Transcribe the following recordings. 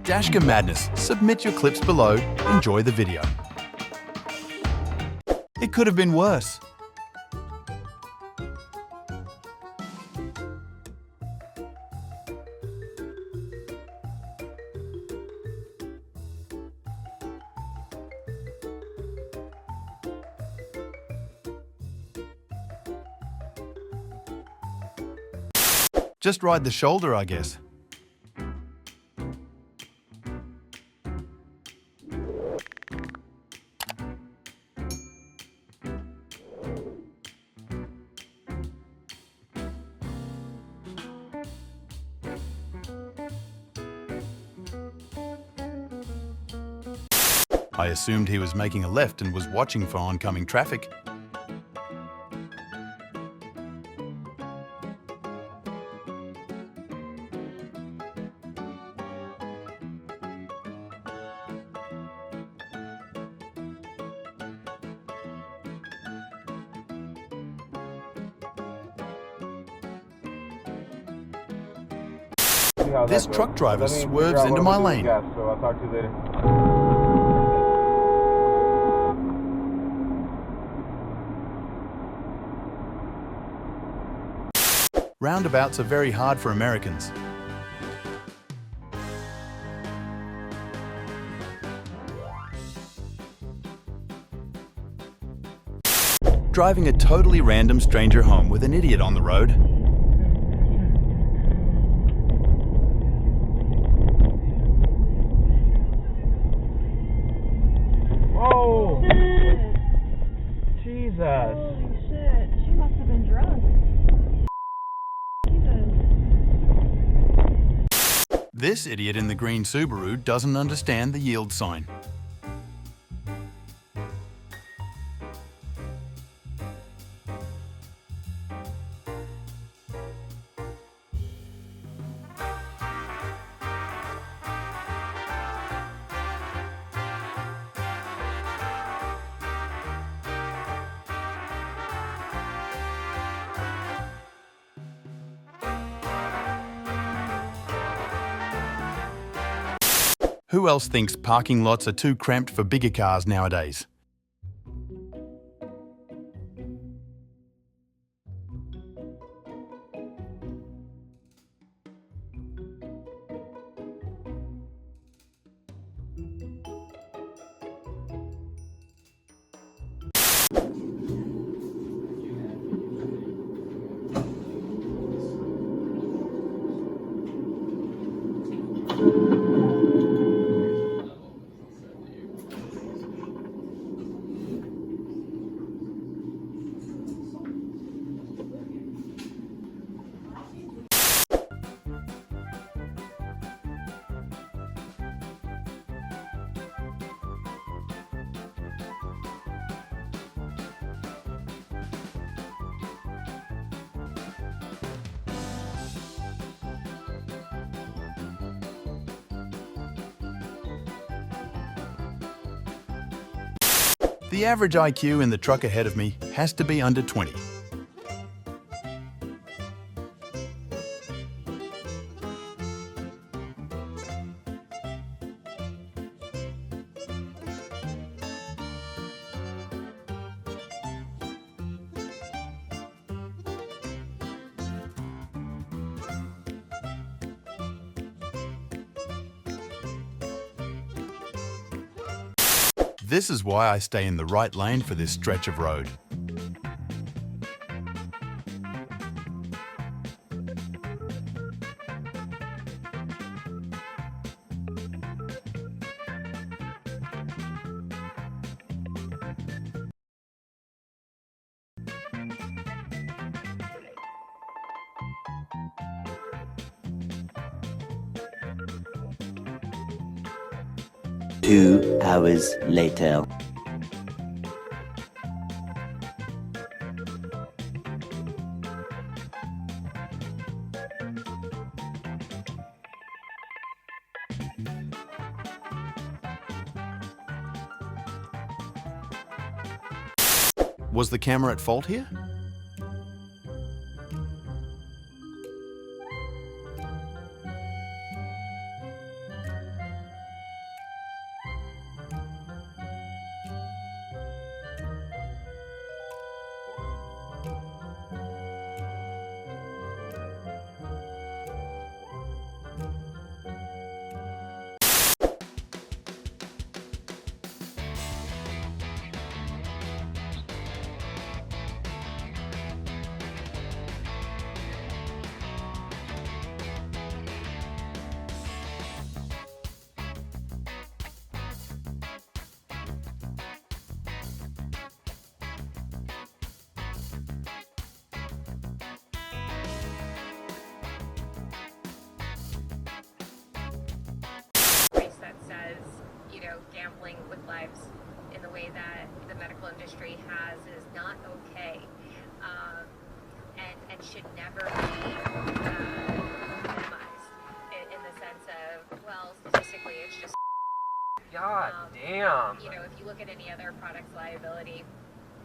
Dashcam madness. Submit your clips below. Enjoy the video. It could have been worse. Just ride the shoulder, I guess. I assumed he was making a left and was watching for oncoming traffic. This truck driver swerves into my lane. So I'll talk to you later. Roundabouts are very hard for Americans. Driving a totally random stranger home with an idiot on the road. Oh! Jesus! Holy shit, she must have been drunk. Jesus. This idiot in the green Subaru doesn't understand the yield sign. Who else thinks parking lots are too cramped for bigger cars nowadays? The average IQ in the truck ahead of me has to be under 20. This is why I stay in the right lane for this stretch of road. Two hours later. Was the camera at fault here? frankly, it's just God damn. you know, if you look at any other product's liability,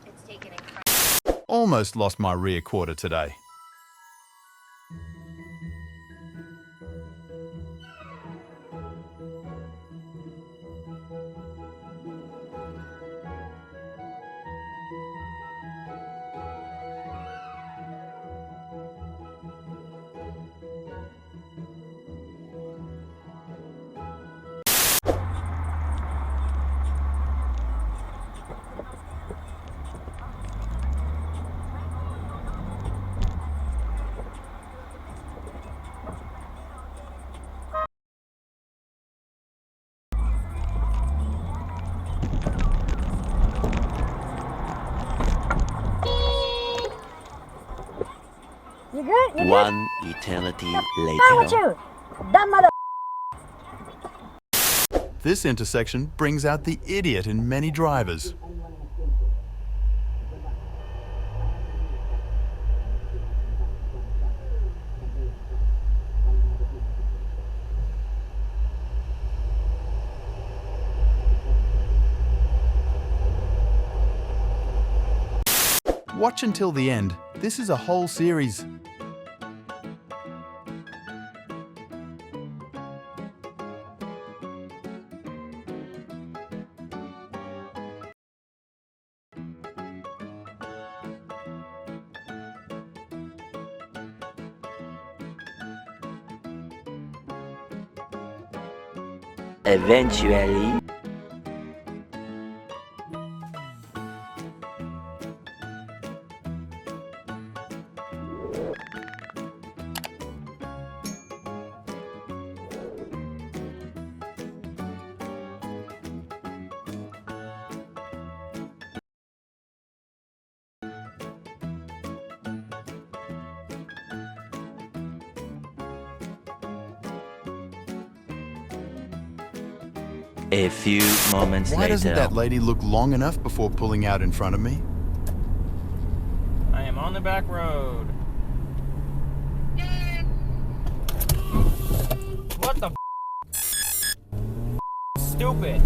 it's taken incredible. Almost lost my rear quarter today. You good? You One eternity good? What's with later. you? Dumb mother. This intersection brings out the idiot in many drivers. Watch until the end. This is a whole series. Eventually, a few moments Why doesn't later. that lady look long enough before pulling out in front of me? I am on the back road. What the stupid.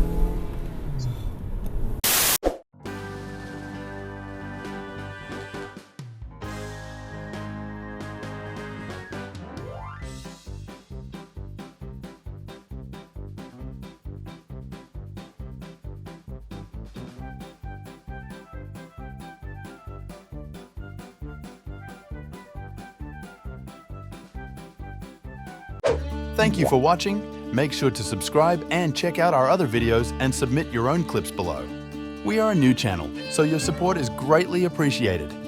Thank you for watching. Make sure to subscribe and check out our other videos and submit your own clips below. We are a new channel, so your support is greatly appreciated.